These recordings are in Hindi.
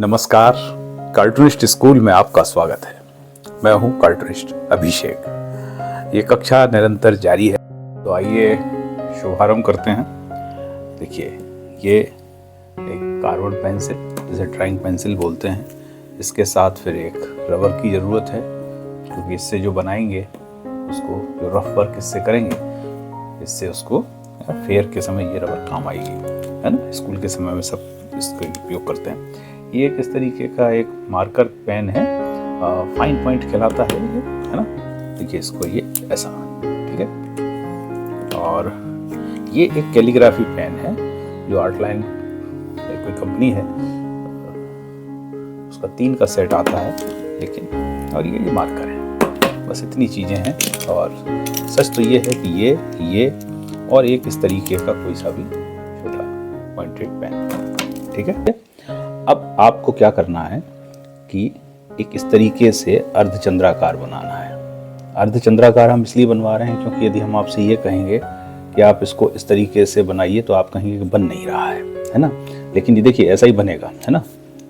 नमस्कार, कार्टूनिस्ट स्कूल में आपका स्वागत है। मैं हूं कार्टूनिस्ट अभिषेक। ये कक्षा निरंतर जारी है, तो आइए शुभारंभ करते हैं। देखिए, ये एक कार्बन पेंसिल, जिसे ड्राइंग पेंसिल बोलते हैं, इसके साथ फिर एक रबर की ज़रूरत है, क्योंकि इससे जो बनाएंगे उसको, जो रफ वर्क इससे करेंगे, इससे उसको फेयर के समय ये रबर काम आएगी, है ना। स्कूल के समय में सब इसका उपयोग करते हैं। ये एक इस तरीके का एक मार्कर पेन है, फाइन पॉइंट कहलाता है ये, है ना। देखिए इसको, ये ऐसा, ठीक है। और ये एक कैलीग्राफी पेन है जो आर्टलाइन कोई कंपनी है, उसका 3 का सेट आता है, लेकिन और ये मार्कर है। बस इतनी चीज़ें हैं। और सच तो ये है कि ये और एक इस तरीके का कोई सा भी छोटा पॉइंटेड पेन, ठीक है। अब आपको क्या करना है कि एक इस तरीके से अर्धचंद्राकार बनाना है। अर्धचंद्राकार हम इसलिए बनवा रहे हैं क्योंकि यदि हम आपसे ये कहेंगे कि आप इसको इस तरीके से बनाइए तो आप कहेंगे कि बन नहीं रहा है ना। लेकिन ये देखिए ऐसा ही बनेगा, है ना।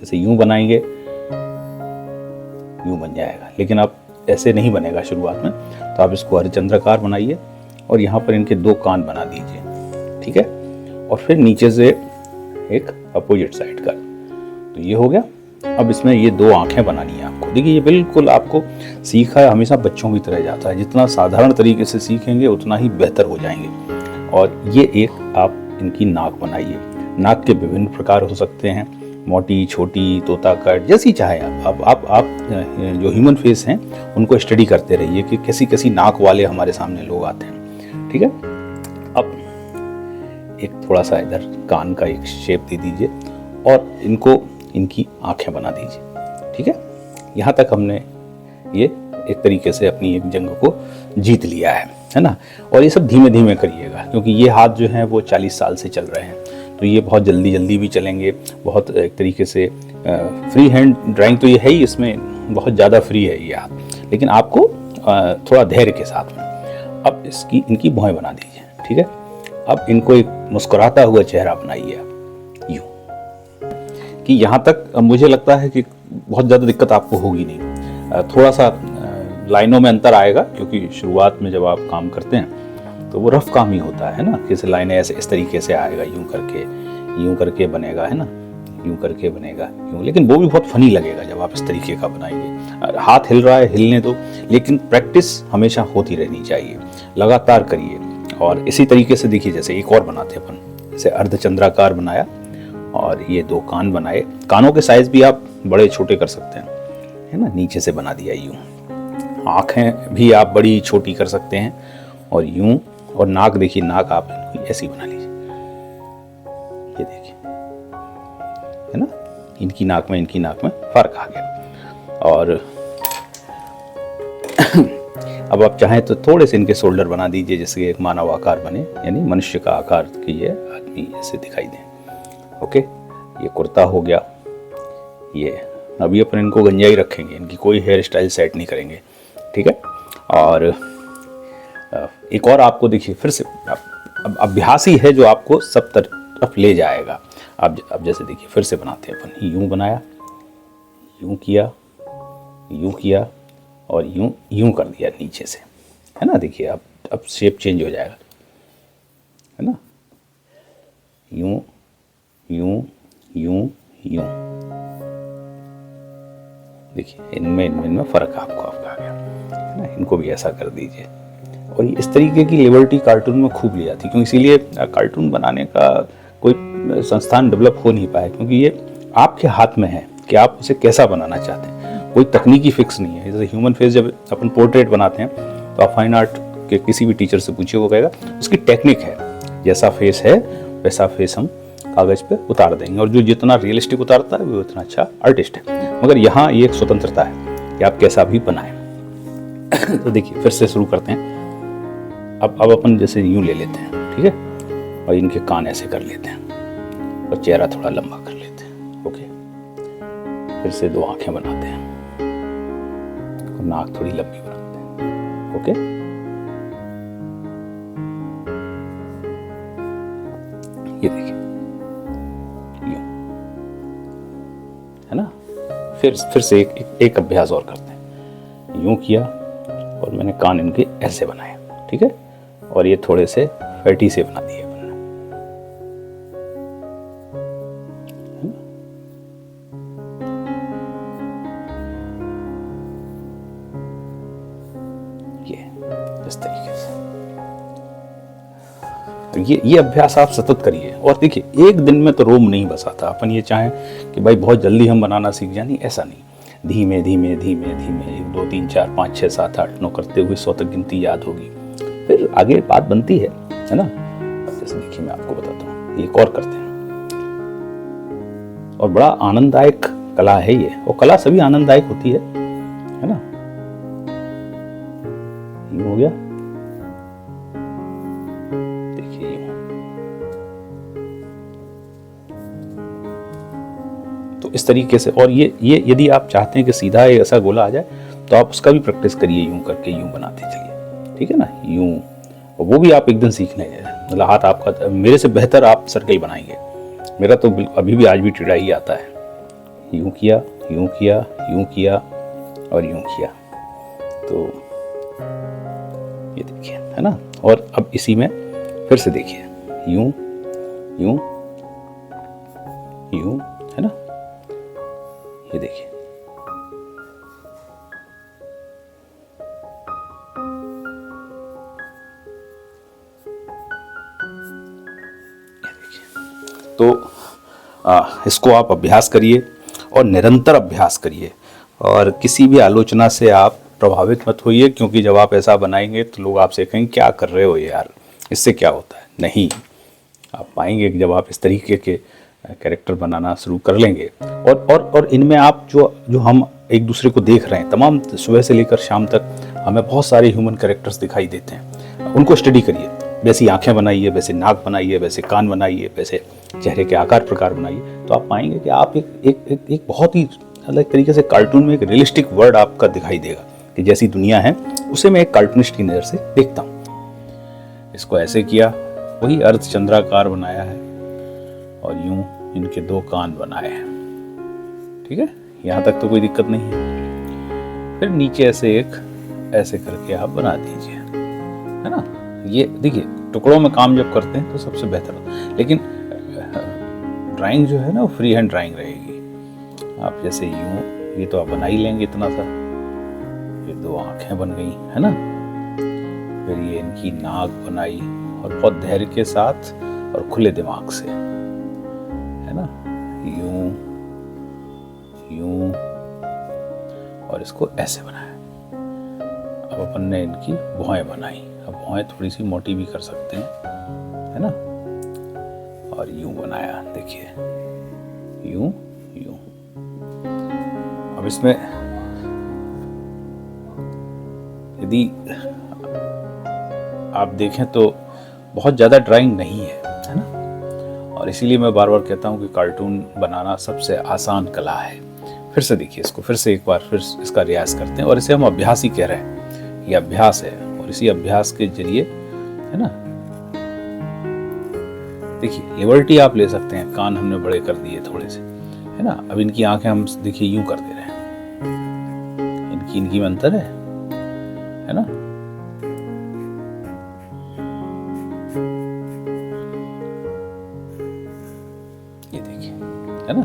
जैसे यूं बनाएंगे यूं बन जाएगा, लेकिन आप ऐसे नहीं बनेगा शुरुआत में। तो आप इसको अर्धचंद्राकार बनाइए और यहाँ पर इनके 2 कान बना दीजिए, ठीक है। और फिर नीचे से एक अपोजिट साइड का, तो ये हो गया। अब इसमें ये 2 आंखें बनानी है आपको। देखिए ये बिल्कुल आपको सीखा है हमेशा बच्चों की तरह जाता है, जितना साधारण तरीके से सीखेंगे उतना ही बेहतर हो जाएंगे। और ये एक आप इनकी नाक बनाइए। नाक के विभिन्न प्रकार हो सकते हैं, मोटी, छोटी, तोता कट, जैसी चाहे आप जो ह्यूमन फेस हैं उनको स्टडी करते रहिए कि कैसी कैसी नाक वाले हमारे सामने लोग आते हैं, ठीक है। अब एक थोड़ा सा इधर कान का एक शेप दे दीजिए और इनकी आंखें बना दीजिए, ठीक है। यहाँ तक हमने ये एक तरीके से अपनी एक जंग को जीत लिया है ना। और ये सब धीमे धीमे करिएगा, क्योंकि ये हाथ जो हैं वो 40 साल से चल रहे हैं, तो ये बहुत जल्दी जल्दी भी चलेंगे। बहुत एक तरीके से फ्री हैंड ड्राइंग तो ये है ही, इसमें बहुत ज़्यादा फ्री है ये हाथ, लेकिन आपको थोड़ा धैर्य के साथ में अब इनकी भौहें बना दीजिए, ठीक है। अब इनको एक मुस्कुराता हुआ चेहरा बनाइए आप, यूँ कि यहाँ तक मुझे लगता है कि बहुत ज़्यादा दिक्कत आपको होगी नहीं। थोड़ा सा लाइनों में अंतर आएगा, क्योंकि शुरुआत में जब आप काम करते हैं तो वो रफ काम ही होता है ना। किसी लाइनें ऐसे इस तरीके से आएगा, यूं करके बनेगा, है ना, यूं करके बनेगा यूं। लेकिन वो भी बहुत फनी लगेगा जब आप इस तरीके का बनाएंगे। हाथ हिल रहा है, हिलने दो, लेकिन प्रैक्टिस हमेशा होती रहनी चाहिए, लगातार करिए। और इसी तरीके से देखिए, जैसे एक और बनाते अपन, जैसे अर्धचंद्राकार बनाया और ये 2 कान बनाए। कानों के साइज भी आप बड़े छोटे कर सकते हैं, है ना। नीचे से बना दिया यूं। आंखें भी आप बड़ी छोटी कर सकते हैं और यूं। और नाक देखिए, नाक आप ऐसी बना लीजिए, ये देखिए, है ना। इनकी नाक में फर्क आ गया। और अब आप चाहें तो थोड़े से इनके शोल्डर बना दीजिए, जैसे एक मानव आकार बने, यानी मनुष्य का आकार की ये आदमी ऐसे दिखाई दे। ओके, ये कुर्ता हो गया। ये अभी अपन इनको गंजाई रखेंगे, इनकी कोई हेयर स्टाइल सेट नहीं करेंगे, ठीक है। और एक और आपको देखिए, फिर से अब अभ्यास ही है जो आपको सब तरफ ले जाएगा। अब जैसे देखिए, फिर से बनाते हैं अपन। यूं बनाया, यूं किया और यूं कर दिया नीचे से, है ना। देखिए अब शेप चेंज हो जाएगा, है ना। यूं यूं यूं यूं, देखिए इनमें फ़र्क आपको आ गया, है ना। इनको भी ऐसा कर दीजिए। और इस तरीके की लिबर्टी कार्टून में खूब ली जाती, क्योंकि इसीलिए कार्टून बनाने का कोई संस्थान डेवलप हो नहीं पाया, क्योंकि ये आपके हाथ में है कि आप उसे कैसा बनाना चाहते हैं। कोई तकनीकी फिक्स नहीं है। जैसे ह्यूमन फेस जब अपन पोर्ट्रेट बनाते हैं तो आप फाइन आर्ट के किसी भी टीचर से पूछिए, वो कहेगा उसकी टेक्निक है, जैसा फेस है वैसा फेस हम कागज पे उतार देंगे, और जो जितना रियलिस्टिक उतारता है वो उतना अच्छा आर्टिस्ट है। मगर यहाँ ये एक स्वतंत्रता है कि आप कैसा भी बनाएं। तो देखिए, फिर से शुरू करते हैं। अब अपन जैसे यूं ले लेते हैं, ठीक है, और इनके कान ऐसे कर लेते हैं और चेहरा थोड़ा लंबा कर लेते हैं। ओके, फिर से 2 आंखें बनाते हैं और नाक थोड़ी लंबी बनाते हैं। ओके, ये देखिए, यूं, है ना। फिर से एक अभ्यास और करते हैं। यूं किया और मैंने कान इनके ऐसे बनाए, ठीक है, और ये थोड़े से फैटी से बना दिए मैंने, है ना? ये इस तरीके से। तो ये अभ्यास आप सतत करिए। और देखिए, एक दिन में तो रोम नहीं बसाता। अपन ये चाहें कि भाई बहुत जल्दी हम बनाना सीख जाए, नहीं, ऐसा नहीं। धीमे धीमे धीमे धीमे 1 2 3 4 5 6 7 8 9 करते हुए 100 तक गिनती याद होगी, फिर आगे बात बनती है ना। अब जैसे देखिए, मैं आपको बताता हूँ, एक और करते हैं। और बड़ा आनंददायक कला है ये, और कला सभी आनंददायक होती है ना। ये हो गया, देखिए ये। तो इस तरीके से। और ये यदि आप चाहते हैं कि सीधा ऐसा गोला आ जाए, तो आप उसका भी प्रैक्टिस करिए, यूं करके यूं बनाते चलिए, ठीक है ना, यूं। और वो भी आप एक दिन सीखने हैं, मतलब हाथ आपका मेरे से बेहतर आप सर्कल बनाएंगे। मेरा तो अभी भी आज भी टेढ़ा ही आता है। यूं किया, यूं किया, यूं किया और यूं किया। तो ये देखिए, है ना। और अब इसी में फिर से देखिए, यूं यूं यूं, है ना। ये देखिए, तो इसको आप अभ्यास करिए और निरंतर अभ्यास करिए। और किसी भी आलोचना से आप प्रभावित मत होइए, क्योंकि जब आप ऐसा बनाएंगे तो लोग आपसे कहेंगे क्या कर रहे हो यार, इससे क्या होता है। नहीं, आप पाएंगे कि जब आप इस तरीके के कैरेक्टर बनाना शुरू कर लेंगे, और इनमें आप जो हम एक दूसरे को देख रहे हैं, तमाम सुबह से लेकर शाम तक हमें बहुत सारे ह्यूमन कैरेक्टर्स दिखाई देते हैं। उनको स्टडी करिए, वैसी आंखें बनाइए, वैसे नाक बनाइए, वैसे कान बनाइए, वैसे चेहरे के आकार प्रकार बनाइए, तो आप पाएंगे कि आप एक बहुत ही अलग तरीके से कार्टून में एक रियलिस्टिक वर्ल्ड आपका दिखाई देगा, कि जैसी दुनिया है उसे मैं एक कार्टूनिस्ट की नज़र से देखता हूँ। इसको ऐसे किया, वही अर्धचंद्राकार बनाया है, और यूं इनके 2 कान बनाए हैं, ठीक है। यहाँ तक तो कोई दिक्कत नहीं है। फिर नीचे ऐसे करके आप बना दीजिए, है ना। ये देखिए, टुकड़ों में काम जब करते हैं तो सबसे बेहतर होता है, लेकिन ड्राइंग जो है ना, वो फ्री हैंड ड्राइंग रहेगी। आप जैसे यूं, ये तो आप बना ही लेंगे इतना सा, ये 2 आंखें बन गई, है ना। फिर ये इनकी नाक बनाई, और बहुत धैर्य के साथ और खुले दिमाग से, है ना, यूं यूं, और इसको ऐसे बनाया। अब अपन ने इनकी भौहें बनाई। अब भौहें थोड़ी सी मोटी भी कर सकते हैं, है ना। और यूं बनाया, देखिए, यूं यूं। अब इसमें यदि आप देखें तो बहुत ज़्यादा ड्राइंग नहीं है ना। और इसीलिए मैं बार बार कहता हूँ कि कार्टून बनाना सबसे आसान कला है। फिर से देखिए इसको, फिर से एक बार फिर इसका रियाज करते हैं, और इसे हम अभ्यास ही कह रहे हैं। ये अभ्यास है, और इसी अभ्यास के जरिए, है ना, देखिए लिबर्टी आप ले सकते हैं। कान हमने बड़े कर दिए थोड़े से, है ना। अब इनकी आंखें हम देखिए यूं कर दे रहे हैं, इनकी में अंतर है ना। ये देखिए, है ना।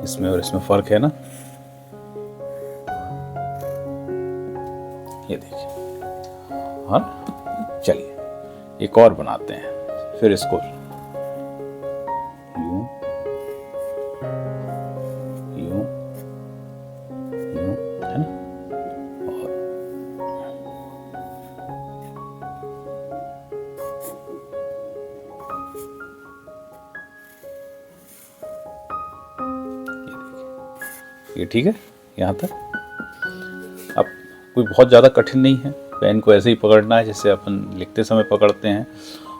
इसमें और इसमें फर्क है ना। ये देखिए, हाँ। चलिए एक और बनाते हैं। फिर इसको यूं यूं यूं, है ना। और ये ठीक है यहाँ तक। अब कोई बहुत ज़्यादा कठिन नहीं है। पेन को ऐसे ही पकड़ना है जैसे अपन लिखते समय पकड़ते हैं,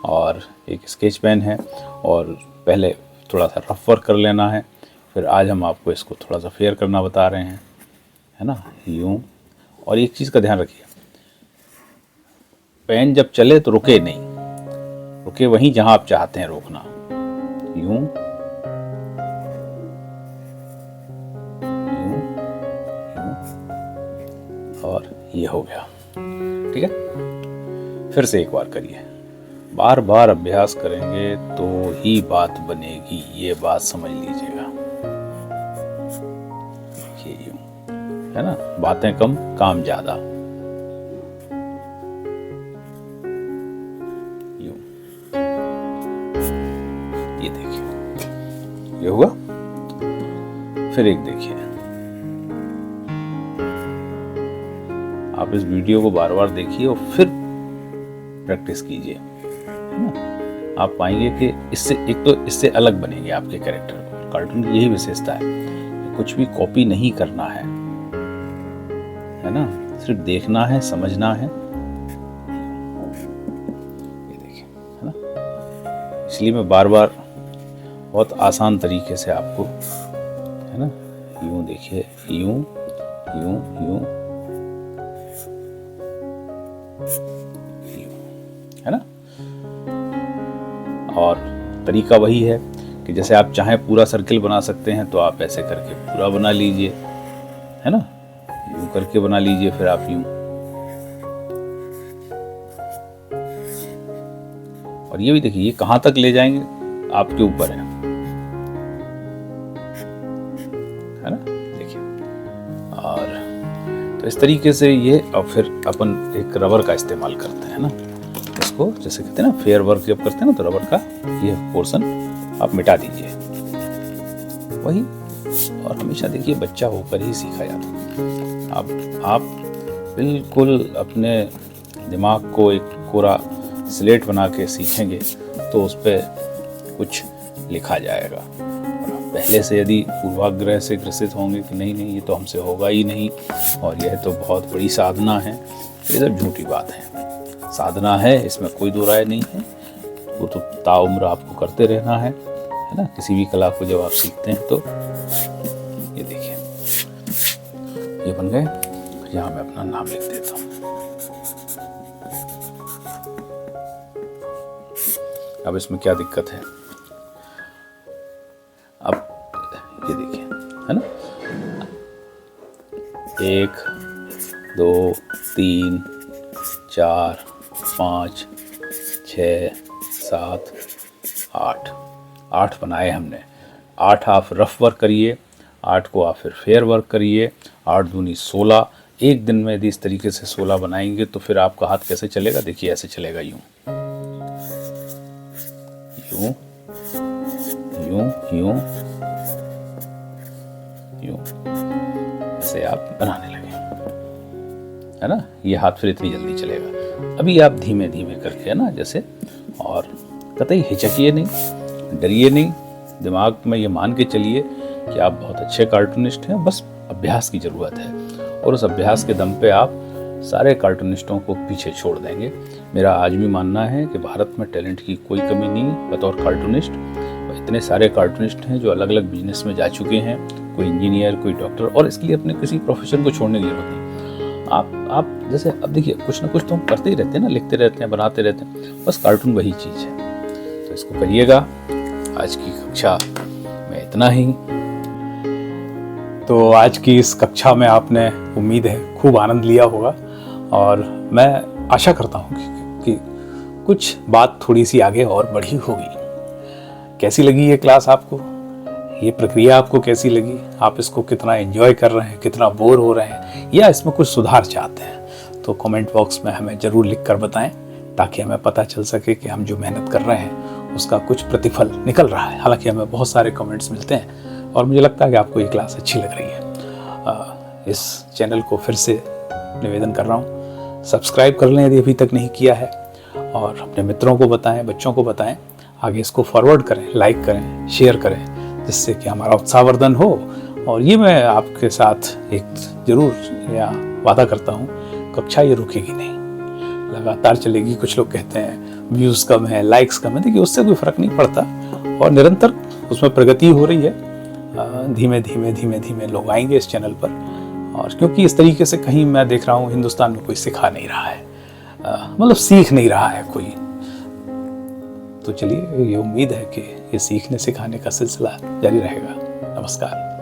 और एक स्केच पेन है, और पहले थोड़ा सा रफ वर्क कर लेना है। फिर आज हम आपको इसको थोड़ा सा फेयर करना बता रहे हैं, है ना, यूं। और एक चीज़ का ध्यान रखिए, पेन जब चले तो रुके नहीं, रुके वहीं जहां आप चाहते हैं रोकना, यूं यूं यूं, और ये हो गया। ठीक है, फिर से एक बार करिए। बार बार अभ्यास करेंगे तो ही बात बनेगी, ये बात समझ लीजिएगा। ये यूं है ना, बातें कम काम ज्यादा। यूं, ये देखिए, ये हुआ। फिर एक देखिए, आप इस वीडियो को बार बार देखिए और फिर प्रैक्टिस कीजिए, है ना। आप पाएंगे कि इससे एक तो इससे अलग बनेंगे आपके कैरेक्टर। कार्टून की यही विशेषता है कि कुछ भी कॉपी नहीं करना है ना, सिर्फ देखना है, समझना है। ये देखिए, है ना। इसलिए मैं बार बार बहुत आसान तरीके से आपको, है ना, यूं देखिए, यूं यूं यूं, है ना। और तरीका वही है कि जैसे आप चाहें पूरा सर्किल बना सकते हैं तो आप ऐसे करके पूरा बना लीजिए, है ना, यूं करके बना लीजिए, फिर आप यूं। और ये भी देखिए, ये कहां तक ले जाएंगे आपके ऊपर है ना, देखिए। और तो इस तरीके से ये, और फिर अपन एक रबर का इस्तेमाल करते हैं ना, इसको जैसे कहते हैं ना फेयर वर्क जब करते हैं ना, तो रबर का ये पोर्शन आप मिटा दीजिए, वही। और हमेशा देखिए, बच्चा होकर ही सीखा जाता है। आप बिल्कुल अपने दिमाग को एक कोरा स्लेट बना के सीखेंगे तो उस पर कुछ लिखा जाएगा। पहले से यदि पूर्वाग्रह से ग्रसित होंगे कि नहीं नहीं ये तो हमसे होगा ही नहीं और यह तो बहुत बड़ी साधना है, ये सब झूठी बात है। साधना है, इसमें कोई दो राय नहीं है, वो तो ताउम्र आपको करते रहना है ना। किसी भी कला को जब आप सीखते हैं तो ये देखिए, ये बन गए। यहाँ मैं अपना नाम लिख देता हूँ। अब इसमें क्या दिक्कत है, अब ये देखिए, है ना, 1 2 3 4 5 6 7 8 बनाए हमने। 8 आप रफ वर्क करिए, 8 को आप फिर फेयर वर्क करिए। 8 दूनी 16। एक दिन में यदि इस तरीके से 16 बनाएंगे तो फिर आपका हाथ कैसे चलेगा, देखिए ऐसे चलेगा, यूं यूं यूं यूं यूं, ऐसे आप बनाने लगे, है ना। ये हाथ फिर इतनी जल्दी चलेगा। अभी आप धीमे धीमे करके, है ना, जैसे, और कतई हिचकिए नहीं, डरिए नहीं। दिमाग में ये मान के चलिए कि आप बहुत अच्छे कार्टूनिस्ट हैं, बस अभ्यास की ज़रूरत है। और उस अभ्यास के दम पे आप सारे कार्टूनिस्टों को पीछे छोड़ देंगे। मेरा आज भी मानना है कि भारत में टैलेंट की कोई कमी नहीं बतौर कार्टूनिस्ट। इतने सारे कार्टूनिस्ट हैं जो अलग अलग बिजनेस में जा चुके हैं, कोई इंजीनियर, कोई डॉक्टर, और इसके लिए अपने किसी प्रोफेशन को छोड़ने की जरूरत नहीं। आप जैसे अब देखिए, कुछ ना कुछ तो हम करते ही रहते हैं ना, लिखते रहते हैं, बनाते रहते हैं, बस कार्टून वही चीज़ है। तो इसको करिएगा। आज की कक्षा में इतना ही। तो आज की इस कक्षा में आपने, उम्मीद है, खूब आनंद लिया होगा और मैं आशा करता हूँ कि कुछ बात थोड़ी सी आगे और बढ़ी होगी। कैसी लगी ये क्लास आपको, ये प्रक्रिया आपको कैसी लगी, आप इसको कितना एंजॉय कर रहे हैं, कितना बोर हो रहे हैं, या इसमें कुछ सुधार चाहते हैं, तो कमेंट बॉक्स में हमें ज़रूर लिख कर बताएं, ताकि हमें पता चल सके कि हम जो मेहनत कर रहे हैं उसका कुछ प्रतिफल निकल रहा है। हालांकि हमें बहुत सारे कमेंट्स मिलते हैं और मुझे लगता है कि आपको ये क्लास अच्छी लग रही है। इस चैनल को फिर से निवेदन कर रहा हूँ, सब्सक्राइब कर लें यदि अभी तक नहीं किया है, और अपने मित्रों को बताएं, बच्चों को बताएं, आगे इसको फॉरवर्ड करें, लाइक करें, शेयर करें, जिससे कि हमारा उत्साहवर्धन हो। और ये मैं आपके साथ एक ज़रूर या वादा करता हूँ, कक्षा ये रुकेगी नहीं, लगातार चलेगी। कुछ लोग कहते हैं व्यूज़ कम है, लाइक्स कम है, देखिए उससे कोई फ़र्क नहीं पड़ता और निरंतर उसमें प्रगति हो रही है। धीमे धीमे धीमे धीमे लोग आएंगे इस चैनल पर, और क्योंकि इस तरीके से कहीं मैं देख रहा हूँ हिंदुस्तान में कोई सिखा नहीं रहा है, मतलब सीख नहीं रहा है कोई। तो चलिए, ये उम्मीद है कि ये सीखने सिखाने का सिलसिला जारी रहेगा। नमस्कार।